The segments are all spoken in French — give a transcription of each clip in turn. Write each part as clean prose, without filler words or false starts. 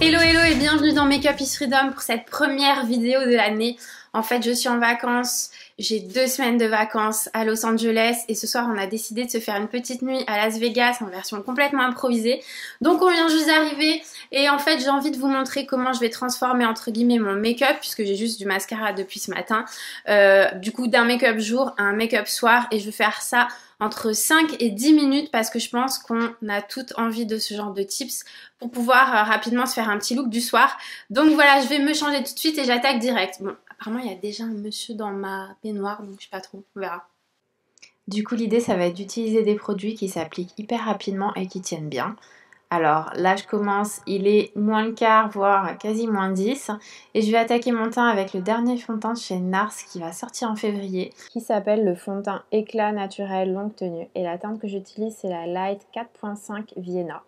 Hello hello et bienvenue dans Makeup is Freedom pour cette première vidéo de l'année. En fait je suis en vacances, j'ai 2 semaines de vacances à Los Angeles et ce soir on a décidé de se faire une petite nuit à Las Vegas en version complètement improvisée. Donc on vient juste d'arriver et en fait j'ai envie de vous montrer comment je vais transformer entre guillemets mon make-up puisque j'ai juste du mascara depuis ce matin. Du coup d'un make-up jour à un make-up soir et je vais faire ça entre 5 et 10 minutes parce que je pense qu'on a toutes envie de ce genre de tips pour pouvoir rapidement se faire un petit look du soir. Donc voilà, je vais me changer tout de suite et j'attaque direct. Bon, apparemment il y a déjà un monsieur dans ma baignoire donc je sais pas trop, on verra. Du coup l'idée ça va être d'utiliser des produits qui s'appliquent hyper rapidement et qui tiennent bien. Alors là je commence, il est moins le quart voire quasi moins 10 et je vais attaquer mon teint avec le dernier fond de teint de chez NARS qui va sortir en février qui s'appelle le fond de teint éclat naturel longue tenue et la teinte que j'utilise c'est la Light 4.5 Vienna.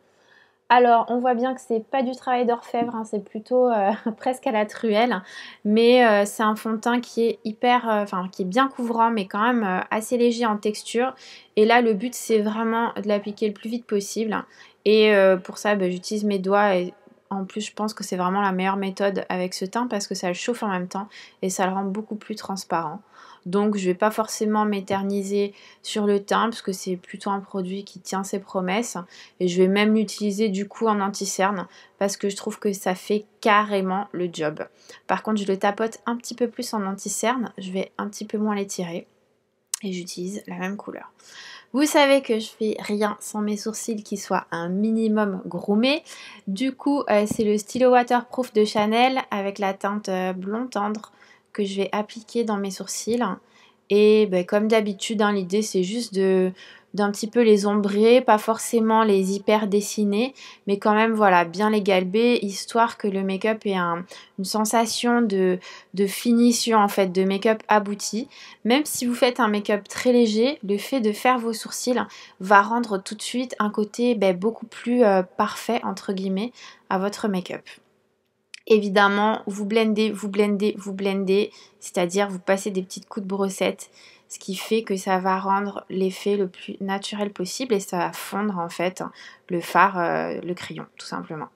Alors on voit bien que c'est pas du travail d'orfèvre, hein, c'est plutôt presque à la truelle mais c'est un fond de teint qui est hyper, qui est bien couvrant mais quand même assez léger en texture et là le but c'est vraiment de l'appliquer le plus vite possible et pour ça j'utilise mes doigts et en plus je pense que c'est vraiment la meilleure méthode avec ce teint parce que ça le chauffe en même temps et ça le rend beaucoup plus transparent. Donc je ne vais pas forcément m'éterniser sur le teint parce que c'est plutôt un produit qui tient ses promesses et je vais même l'utiliser du coup en anti-cerne parce que je trouve que ça fait carrément le job. Par contre je le tapote un petit peu plus en anti-cerne, je vais un petit peu moins l'étirer et j'utilise la même couleur. Vous savez que je fais rien sans mes sourcils qui soient un minimum groomés. Du coup c'est le stylo waterproof de Chanel avec la teinte blond tendre que je vais appliquer dans mes sourcils et comme d'habitude hein, l'idée c'est juste d'un petit peu les ombrer, pas forcément les hyper dessiner mais quand même voilà bien les galber histoire que le make-up ait une sensation de finition en fait, de make-up abouti. Même si vous faites un make-up très léger, le fait de faire vos sourcils va rendre tout de suite un côté beaucoup plus parfait entre guillemets à votre make-up. Évidemment, vous blendez, vous blendez, vous blendez, c'est-à-dire vous passez des petites coups de brossette, ce qui fait que ça va rendre l'effet le plus naturel possible et ça va fondre en fait le fard, le crayon, tout simplement.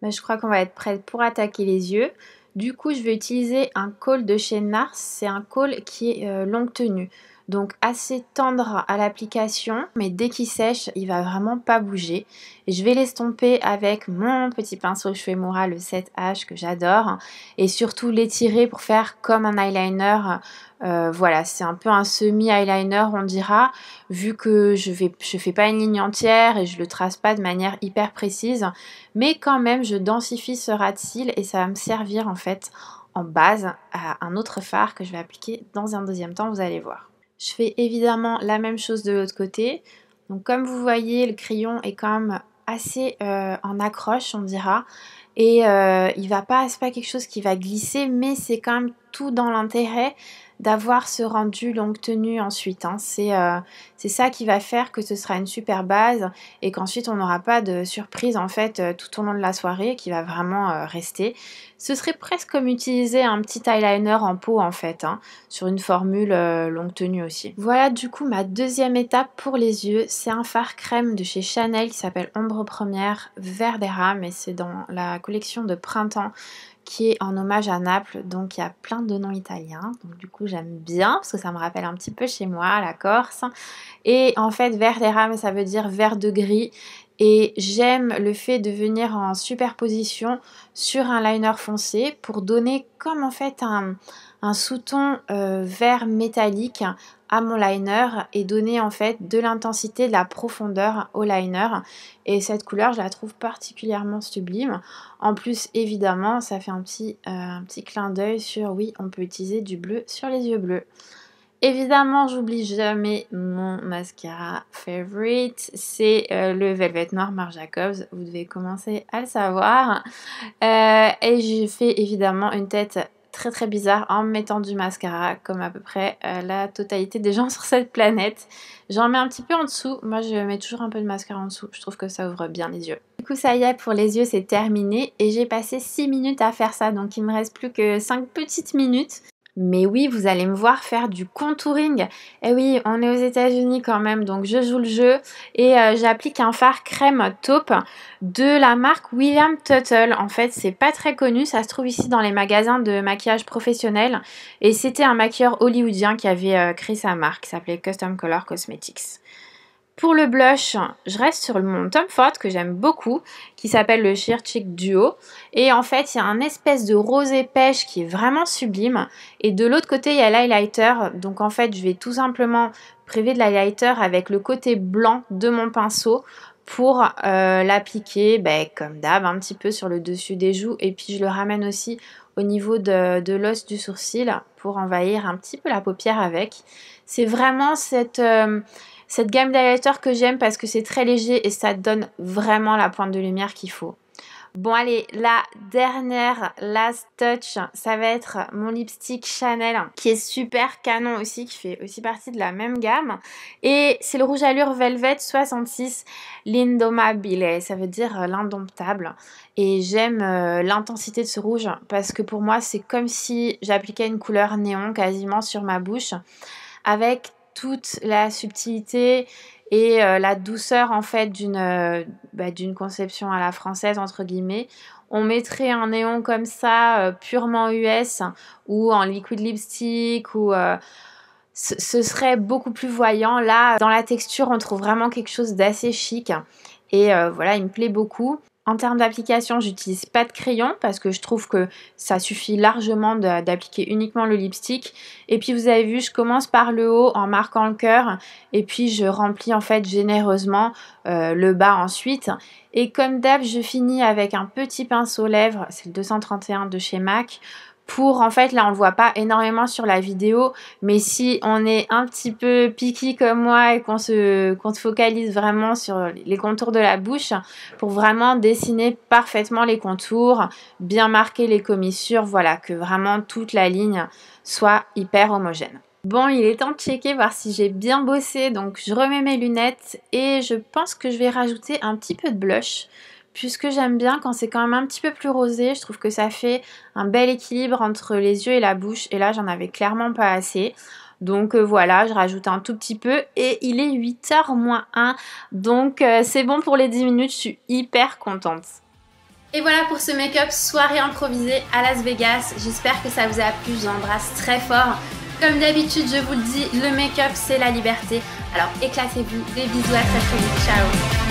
Je crois qu'on va être prête pour attaquer les yeux. Du coup, je vais utiliser un col de chez NARS, c'est un col qui est longue tenue. Donc assez tendre à l'application, mais dès qu'il sèche, il va vraiment pas bouger. Et je vais l'estomper avec mon petit pinceau cheveux Mura, le 7H que j'adore. Et surtout l'étirer pour faire comme un eyeliner. Voilà, c'est un peu un semi-eyeliner on dira, vu que je fais pas une ligne entière et je le trace pas de manière hyper précise. Mais quand même, je densifie ce ras de cils et ça va me servir en fait en base à un autre fard que je vais appliquer dans un deuxième temps, vous allez voir. Je fais évidemment la même chose de l'autre côté. Donc comme vous voyez, le crayon est quand même assez en accroche, on dira. Et c'est pas quelque chose qui va glisser, mais c'est quand même tout dans l'intérêt d'avoir ce rendu longue tenue ensuite. Hein. C'est ça qui va faire que ce sera une super base et qu'ensuite on n'aura pas de surprise en fait tout au long de la soirée qui va vraiment rester. Ce serait presque comme utiliser un petit eyeliner en pot en fait, hein, sur une formule longue tenue aussi. Voilà du coup ma deuxième étape pour les yeux. C'est un fard crème de chez Chanel qui s'appelle Ombre Première Vert des Rames et c'est dans la collection de printemps qui est en hommage à Naples, donc il y a plein de noms italiens, donc du coup j'aime bien parce que ça me rappelle un petit peu chez moi, la Corse. Et en fait vert des rames ça veut dire vert de gris et j'aime le fait de venir en superposition sur un liner foncé pour donner comme en fait un sous-ton vert métallique à mon liner et donner en fait de l'intensité, de la profondeur au liner et cette couleur je la trouve particulièrement sublime. En plus évidemment ça fait un petit clin d'œil sur oui on peut utiliser du bleu sur les yeux bleus. Évidemment j'oublie jamais mon mascara favorite, c'est le Velvet Noir Marc Jacobs, vous devez commencer à le savoir et je fais évidemment une tête très très bizarre en mettant du mascara comme à peu près la totalité des gens sur cette planète. J'en mets un petit peu en dessous, moi je mets toujours un peu de mascara en dessous, je trouve que ça ouvre bien les yeux. Du coup ça y est pour les yeux c'est terminé et j'ai passé 6 minutes à faire ça donc il me reste plus que 5 petites minutes. Mais oui, vous allez me voir faire du contouring. Et oui, on est aux États-Unis quand même, donc je joue le jeu et j'applique un fard crème taupe de la marque William Tuttle. En fait, c'est pas très connu, ça se trouve ici dans les magasins de maquillage professionnel et c'était un maquilleur hollywoodien qui avait créé sa marque, qui s'appelait Custom Color Cosmetics. Pour le blush, je reste sur mon Tom Ford que j'aime beaucoup, qui s'appelle le Sheer Cheek Duo. Et en fait, il y a un espèce de rosé pêche qui est vraiment sublime. Et de l'autre côté, il y a l'highlighter. Donc en fait, je vais tout simplement priver de l'highlighter avec le côté blanc de mon pinceau pour l'appliquer, comme d'hab, un petit peu sur le dessus des joues. Et puis je le ramène aussi au niveau de l'os du sourcil pour envahir un petit peu la paupière avec. C'est vraiment cette gamme d'highlighter que j'aime parce que c'est très léger et ça donne vraiment la pointe de lumière qu'il faut. Bon allez, la dernière last touch, ça va être mon lipstick Chanel qui est super canon aussi, qui fait aussi partie de la même gamme. Et c'est le rouge à lèvres Velvet 66 l'Indomabile, ça veut dire l'indomptable. Et j'aime l'intensité de ce rouge parce que pour moi c'est comme si j'appliquais une couleur néon quasiment sur ma bouche avec toute la subtilité et la douceur en fait d'une conception à la française entre guillemets. On mettrait un néon comme ça purement US ou en liquid lipstick ou ce serait beaucoup plus voyant. Là dans la texture on trouve vraiment quelque chose d'assez chic et voilà, il me plaît beaucoup. En termes d'application, j'utilise pas de crayon parce que je trouve que ça suffit largement d'appliquer uniquement le lipstick. Et puis vous avez vu, je commence par le haut en marquant le cœur et puis je remplis en fait généreusement le bas ensuite. Et comme d'hab, je finis avec un petit pinceau lèvres, c'est le 231 de chez MAC. Pour, en fait, là on le voit pas énormément sur la vidéo, mais si on est un petit peu picky comme moi et qu'on se focalise vraiment sur les contours de la bouche, pour vraiment dessiner parfaitement les contours, bien marquer les commissures, voilà, que vraiment toute la ligne soit hyper homogène. Bon, il est temps de checker, voir si j'ai bien bossé, donc je remets mes lunettes et je pense que je vais rajouter un petit peu de blush. Puisque j'aime bien quand c'est quand même un petit peu plus rosé, je trouve que ça fait un bel équilibre entre les yeux et la bouche. Et là, j'en avais clairement pas assez. Donc voilà, je rajoute un tout petit peu et il est 8h moins 1. Donc c'est bon pour les 10 minutes, je suis hyper contente. Et voilà pour ce make-up soirée improvisée à Las Vegas. J'espère que ça vous a plu, je vous embrasse très fort. Comme d'habitude, je vous le dis, le make-up c'est la liberté. Alors éclatez-vous, des bisous, à très vite, ciao.